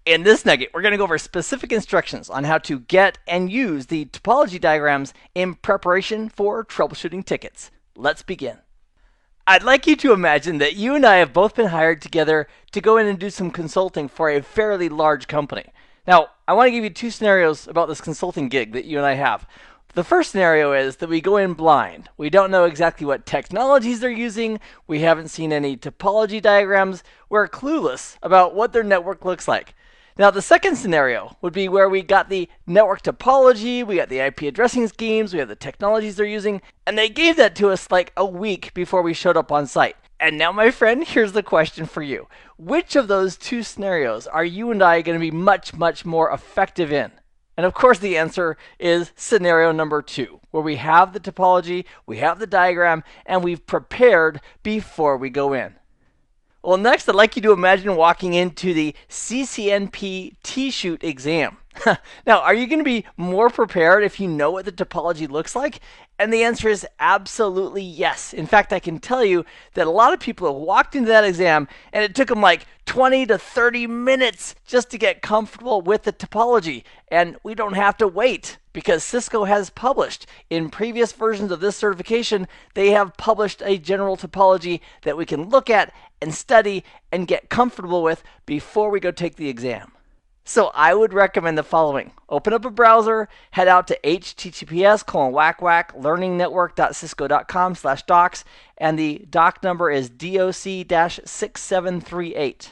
In this nugget, we're going to go over specific instructions on how to get and use the topology diagrams in preparation for troubleshooting tickets. Let's begin. I'd like you to imagine that you and I have both been hired together to go in and do some consulting for a fairly large company. Now, I want to give you two scenarios about this consulting gig that you and I have. The first scenario is that we go in blind. We don't know exactly what technologies they're using. We haven't seen any topology diagrams. We're clueless about what their network looks like. Now, the second scenario would be where we got the network topology, we got the IP addressing schemes, we have the technologies they're using, and they gave that to us like a week before we showed up on site. And now, my friend, here's the question for you. Which of those two scenarios are you and I going to be much more effective in? And of course, the answer is scenario number 2, where we have the topology, we have the diagram, and we've prepared before we go in. Well, next, I'd like you to imagine walking into the CCNP T-Shoot exam. Now, are you going to be more prepared if you know what the topology looks like? And the answer is absolutely yes. In fact, I can tell you that a lot of people have walked into that exam and it took them like 20 to 30 minutes just to get comfortable with the topology. And we don't have to wait because Cisco has published in previous versions of this certification, they have published a general topology that we can look at and study and get comfortable with before we go take the exam. So I would recommend the following. Open up a browser, head out to https://learningnetwork.cisco.com/docs, and the doc number is DOC-6738.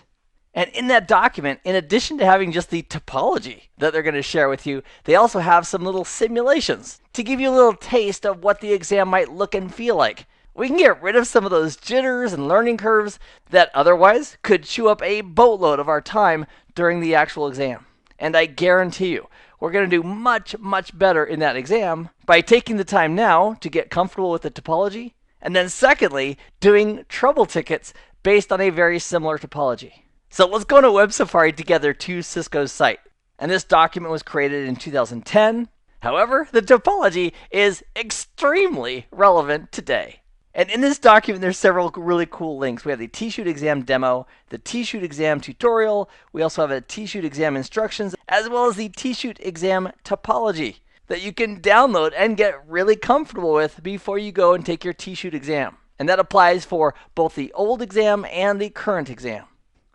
And in that document, in addition to having just the topology that they're going to share with you, they also have some little simulations to give you a little taste of what the exam might look and feel like. We can get rid of some of those jitters and learning curves that otherwise could chew up a boatload of our time during the actual exam. And I guarantee you, we're going to do much better in that exam by taking the time now to get comfortable with the topology, and then secondly, doing trouble tickets based on a very similar topology. So let's go on a web safari together to Cisco's site. And this document was created in 2010. However, the topology is extremely relevant today. And in this document, there's several really cool links. We have the T-Shoot exam demo, the T-Shoot exam tutorial. We also have a T-Shoot exam instructions, as well as the T-Shoot exam topology that you can download and get really comfortable with before you go and take your T-Shoot exam. And that applies for both the old exam and the current exam.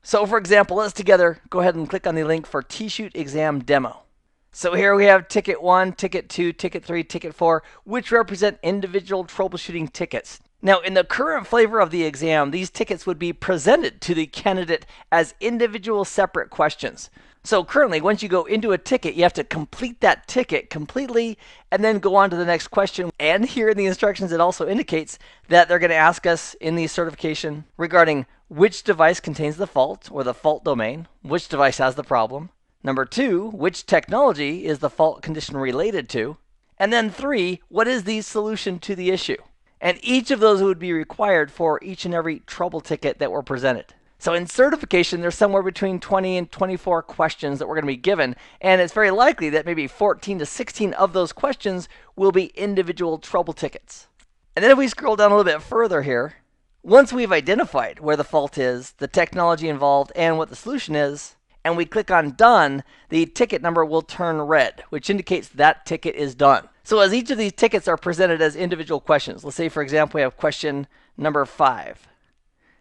So for example, let's together go ahead and click on the link for T-Shoot exam demo. So here we have ticket 1, ticket 2, ticket 3, ticket 4, which represent individual troubleshooting tickets. Now, in the current flavor of the exam, these tickets would be presented to the candidate as individual separate questions. So currently, once you go into a ticket, you have to complete that ticket completely and then go on to the next question. And here in the instructions, it also indicates that they're going to ask us in the certification regarding which device contains the fault or the fault domain, which device has the problem. Number 2, which technology is the fault condition related to? And then 3, what is the solution to the issue? And each of those would be required for each and every trouble ticket that were presented. So in certification, there's somewhere between 20 and 24 questions that we're going to be given, and it's very likely that maybe 14 to 16 of those questions will be individual trouble tickets. And then if we scroll down a little bit further here, once we've identified where the fault is, the technology involved, and what the solution is, and we click on Done, the ticket number will turn red, which indicates that ticket is done. So as each of these tickets are presented as individual questions, let's say, for example, we have question number 5.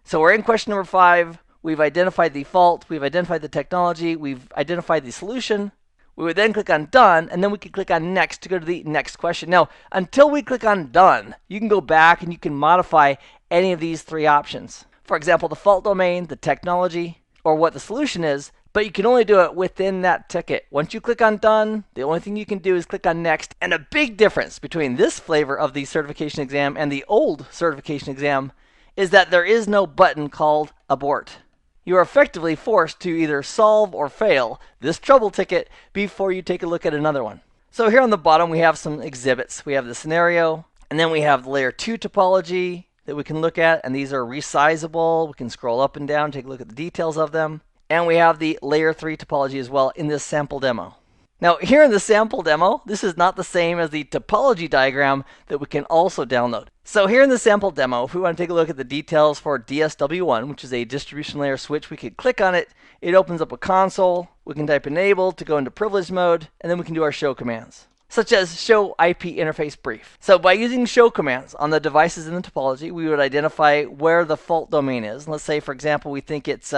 So we're in question number 5. We've identified the fault. We've identified the technology. We've identified the solution. We would then click on Done, and then we can click on Next to go to the next question. Now, until we click on Done, you can go back and you can modify any of these 3 options. For example, the fault domain, the technology, or what the solution is, but you can only do it within that ticket. Once you click on Done, the only thing you can do is click on Next. And a big difference between this flavor of the certification exam and the old certification exam is that there is no button called Abort. You are effectively forced to either solve or fail this trouble ticket before you take a look at another one. So here on the bottom, we have some exhibits. We have the scenario, and then we have the layer 2 topology that we can look at, and these are resizable. We can scroll up and down, take a look at the details of them. And we have the layer 3 topology as well in this sample demo. Now, here in the sample demo, this is not the same as the topology diagram that we can also download. So here in the sample demo, if we want to take a look at the details for DSW1, which is a distribution layer switch, we could click on it. It opens up a console. We can type enable to go into privilege mode, and then we can do our show commands, such as show IP interface brief. So by using show commands on the devices in the topology, we would identify where the fault domain is. Let's say, for example, we think it's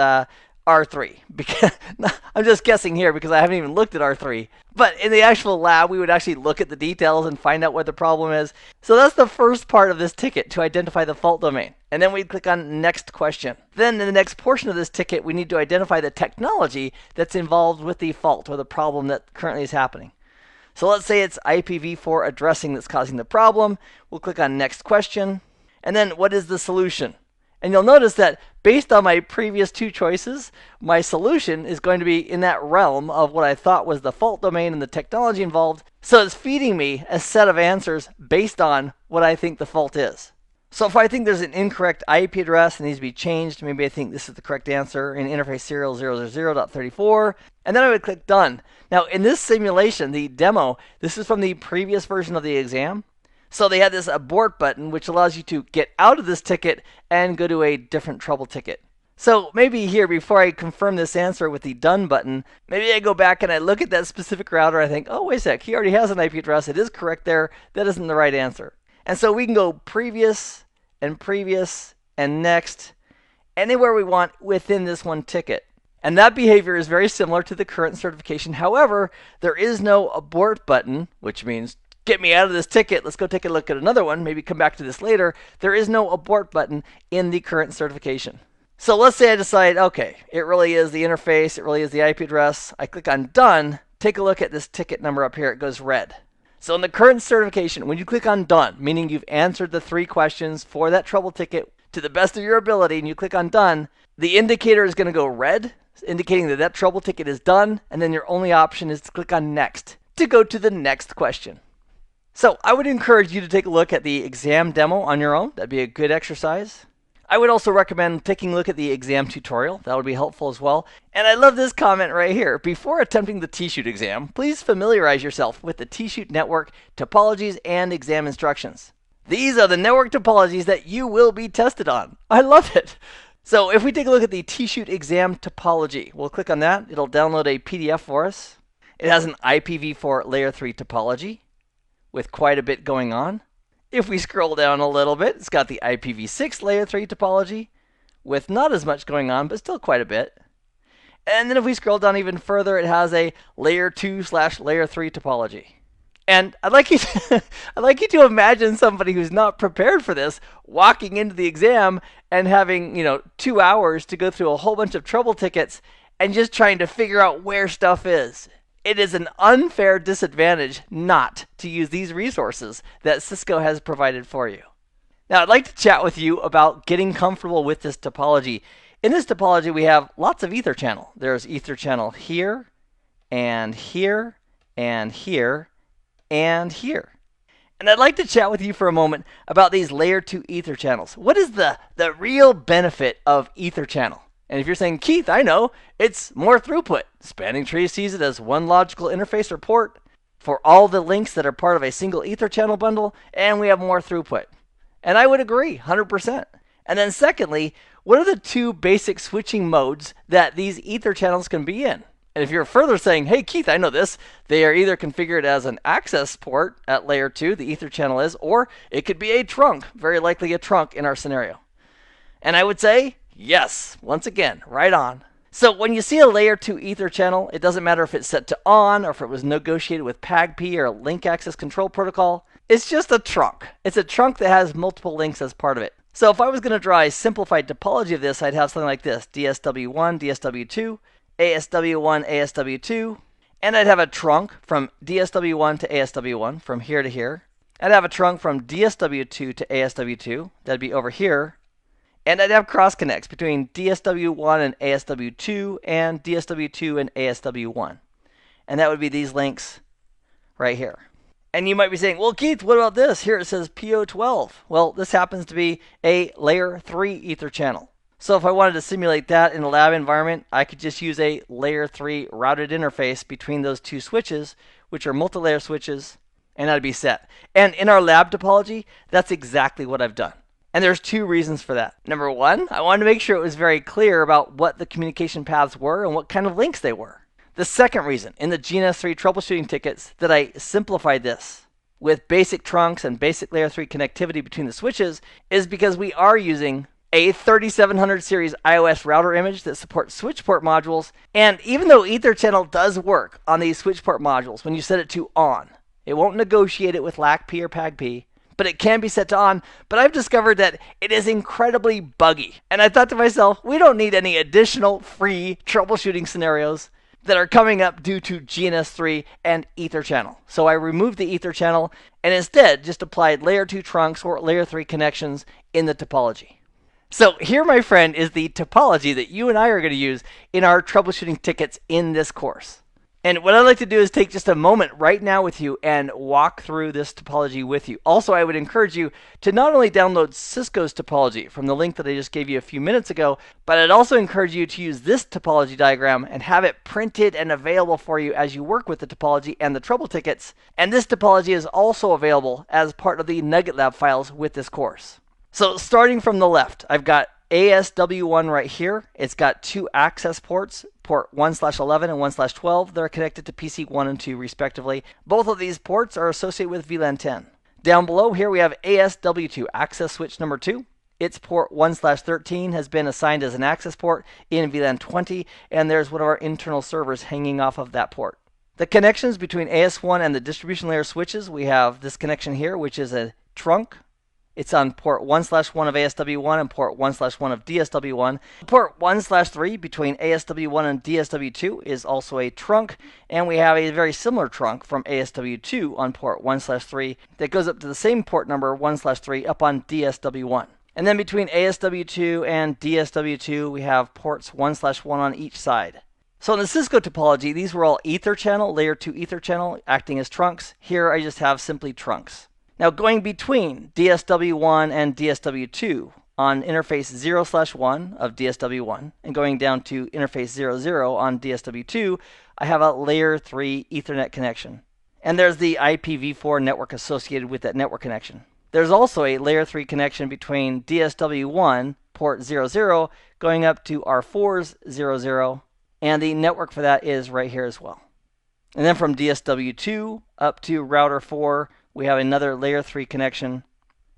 R3. Because, I'm just guessing here because I haven't even looked at R3. But in the actual lab, we would actually look at the details and find out what the problem is. So that's the first part of this ticket, to identify the fault domain. And then we'd click on next question. Then in the next portion of this ticket, we need to identify the technology that's involved with the fault or the problem that currently is happening. So let's say it's IPv4 addressing that's causing the problem. We'll click on next question. And then what is the solution? And you'll notice that based on my previous two choices, my solution is going to be in that realm of what I thought was the fault domain and the technology involved. So it's feeding me a set of answers based on what I think the fault is. So if I think there's an incorrect IP address that needs to be changed, maybe I think this is the correct answer in interface serial 000.34, and then I would click done. Now in this simulation, the demo, this is from the previous version of the exam. So they had this abort button, which allows you to get out of this ticket and go to a different trouble ticket. So maybe here, before I confirm this answer with the done button, maybe I go back and I look at that specific router. I think, oh, wait a sec, he already has an IP address. It is correct there. That isn't the right answer. And so we can go previous and next, anywhere we want within this one ticket. And that behavior is very similar to the current certification. However, there is no abort button, which means get me out of this ticket. Let's go take a look at another one. Maybe come back to this later. There is no abort button in the current certification. So let's say I decide, okay, it really is the interface. It really is the IP address. I click on done. Take a look at this ticket number up here. It goes red. So in the current certification, when you click on done, meaning you've answered the 3 questions for that trouble ticket to the best of your ability, and you click on done, the indicator is going to go red, indicating that that trouble ticket is done. And then your only option is to click on next to go to the next question. So I would encourage you to take a look at the exam demo on your own. That'd be a good exercise. I would also recommend taking a look at the exam tutorial. That would be helpful as well. And I love this comment right here. Before attempting the T-Shoot exam, please familiarize yourself with the T-Shoot network topologies and exam instructions. These are the network topologies that you will be tested on. I love it. So if we take a look at the T-Shoot exam topology, we'll click on that. It'll download a PDF for us. It has an IPv4 layer 3 topology with quite a bit going on. If we scroll down a little bit, it's got the IPv6 layer 3 topology with not as much going on, but still quite a bit. And then if we scroll down even further, it has a layer 2/layer 3 topology. And I'd like you to imagine somebody who's not prepared for this walking into the exam and having, 2 hours to go through a whole bunch of trouble tickets and just trying to figure out where stuff is. It is an unfair disadvantage not to use these resources that Cisco has provided for you. Now, I'd like to chat with you about getting comfortable with this topology. In this topology, we have lots of ether channel. There's ether channel here, and here, and here, and here. And I'd like to chat with you for a moment about these layer 2 ether channels. What is the real benefit of ether channel? And if you're saying, Keith, I know, it's more throughput. Spanning Tree sees it as one logical interface or port for all the links that are part of a single ether channel bundle, and we have more throughput. And I would agree, 100%. And then secondly, what are the 2 basic switching modes that these ether channels can be in? And if you're further saying, hey, Keith, I know this, they are either configured as an access port at layer 2, the ether channel is, or it could be a trunk, very likely a trunk in our scenario. And I would say, yes, once again, right on. So when you see a layer 2 ether channel, it doesn't matter if it's set to on or if it was negotiated with PAGP or a link access control protocol. It's just a trunk. It's a trunk that has multiple links as part of it. So if I was going to draw a simplified topology of this, I'd have something like this: DSW1, DSW2, ASW1, ASW2, and I'd have a trunk from DSW1 to ASW1 from here to here. I'd have a trunk from DSW2 to ASW2. That'd be over here. And I'd have cross connects between DSW1 and ASW2 and DSW2 and ASW1. And that would be these links right here. And you might be saying, well, Keith, what about this? Here it says PO12. Well, this happens to be a layer 3 ether channel. So if I wanted to simulate that in a lab environment, I could just use a layer 3 routed interface between those two switches, which are multi-layer switches, and that'd be set. And in our lab topology, that's exactly what I've done. And there's two reasons for that. Number one, I wanted to make sure it was very clear about what the communication paths were and what kind of links they were. The second reason, in the GNS3 troubleshooting tickets, that I simplified this with basic trunks and basic layer 3 connectivity between the switches is because we are using a 3700 series iOS router image that supports switch port modules. And even though Ether channel does work on these switch port modules when you set it to on, it won't negotiate it with LACP or PAGP, but it can be set to on. But I've discovered that it is incredibly buggy. And I thought to myself, we don't need any additional free troubleshooting scenarios that are coming up due to GNS3 and Ether channel. So I removed the Ether channel and instead just applied layer 2 trunks or layer 3 connections in the topology. So here, my friend, is the topology that you and I are going to use in our troubleshooting tickets in this course. And what I'd like to do is take just a moment right now with you and walk through this topology with you. Also, I would encourage you to not only download Cisco's topology from the link that I just gave you a few minutes ago, but I'd also encourage you to use this topology diagram and have it printed and available for you as you work with the topology and the trouble tickets. And this topology is also available as part of the Nugget Lab files with this course. So starting from the left, I've got ASW1 right here. It's got two access ports, port 1/11 and 1/12. They're connected to PC 1 and 2 respectively. Both of these ports are associated with VLAN 10. Down below here we have ASW2, access switch number 2. Its port 1/13 has been assigned as an access port in VLAN 20, and there's one of our internal servers hanging off of that port. The connections between AS1 and the distribution layer switches, we have this connection here, which is a trunk. It's on port 1/1 of ASW1 and port 1/1 of DSW1. Port 1/3 between ASW1 and DSW2 is also a trunk, and we have a very similar trunk from ASW2 on port 1/3 that goes up to the same port number 1/3 up on DSW1. And then between ASW2 and DSW2, we have ports 1/1 on each side. So in the Cisco topology, these were all Ether channel, layer 2 Ether channel, acting as trunks. Here I just have simply trunks. Now going between DSW1 and DSW2 on interface 0/1 of DSW1 and going down to interface 00 on DSW2, I have a layer 3 Ethernet connection. And there's the IPv4 network associated with that network connection. There's also a layer 3 connection between DSW1 port 00 going up to R4's 00, and the network for that is right here as well. And then from DSW2 up to router 4, we have another layer 3 connection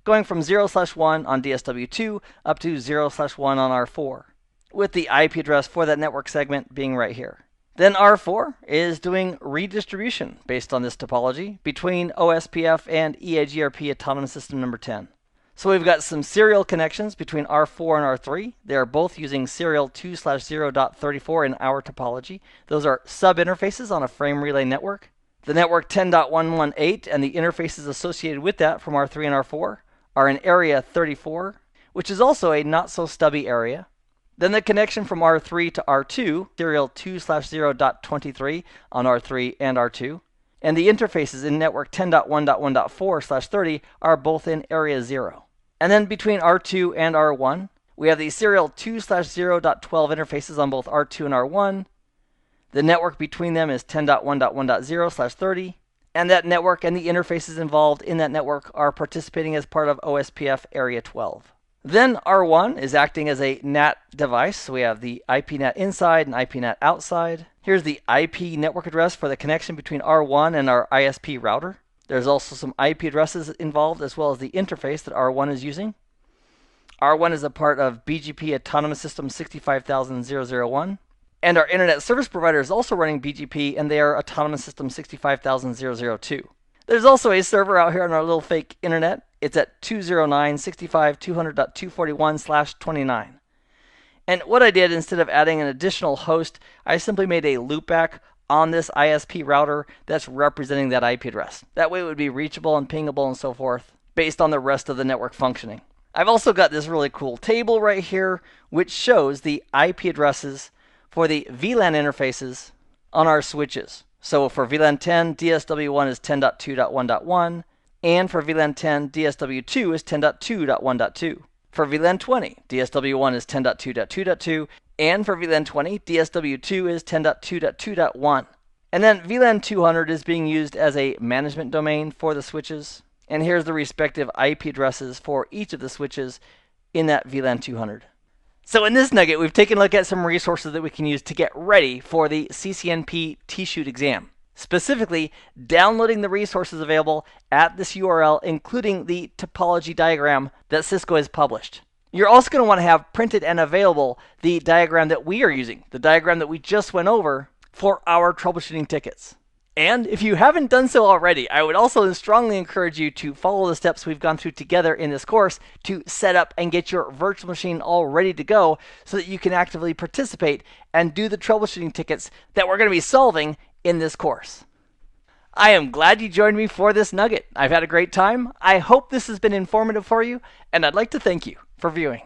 going from 0/1 on DSW2 up to 0/1 on R4, with the IP address for that network segment being right here. Then R4 is doing redistribution based on this topology between OSPF and EIGRP autonomous system number 10. So we've got some serial connections between R4 and R3. They are both using serial 2/0.34 in our topology. Those are sub-interfaces on a frame relay network. The network 10.118 and the interfaces associated with that from R3 and R4 are in area 34, which is also a not so stubby area. Then the connection from R3 to R2, serial 2/0.23 on R3 and R2, and the interfaces in network 10.1.1.4/30 are both in area 0. And then between R2 and R1, we have the serial 2/0.12 interfaces on both R2 and R1. The network between them is 10.1.1.0/30, and that network and the interfaces involved in that network are participating as part of OSPF Area 12. Then R1 is acting as a NAT device, so we have the IP NAT inside and IP NAT outside. Here's the IP network address for the connection between R1 and our ISP router. There's also some IP addresses involved as well as the interface that R1 is using. R1 is a part of BGP Autonomous System 65001. And our internet service provider is also running BGP, and they are Autonomous System 65002. There's also a server out here on our little fake internet. It's at 209.65.200.241/29. And what I did, instead of adding an additional host, I simply made a loopback on this ISP router that's representing that IP address. That way it would be reachable and pingable and so forth based on the rest of the network functioning. I've also got this really cool table right here which shows the IP addresses for the VLAN interfaces on our switches. So for VLAN 10, DSW1 is 10.2.1.1, and for VLAN 10, DSW2 is 10.2.1.2. For VLAN 20, DSW1 is 10.2.2.2, and for VLAN 20, DSW2 is 10.2.2.1. And then VLAN 200 is being used as a management domain for the switches. And here's the respective IP addresses for each of the switches in that VLAN 200. So in this nugget, we've taken a look at some resources that we can use to get ready for the CCNP T-Shoot exam. Specifically, downloading the resources available at this URL, including the topology diagram that Cisco has published. You're also going to want to have printed and available the diagram that we are using, the diagram that we just went over for our troubleshooting tickets. And if you haven't done so already, I would also strongly encourage you to follow the steps we've gone through together in this course to set up and get your virtual machine all ready to go so that you can actively participate and do the troubleshooting tickets that we're going to be solving in this course. I am glad you joined me for this nugget. I've had a great time. I hope this has been informative for you, and I'd like to thank you for viewing.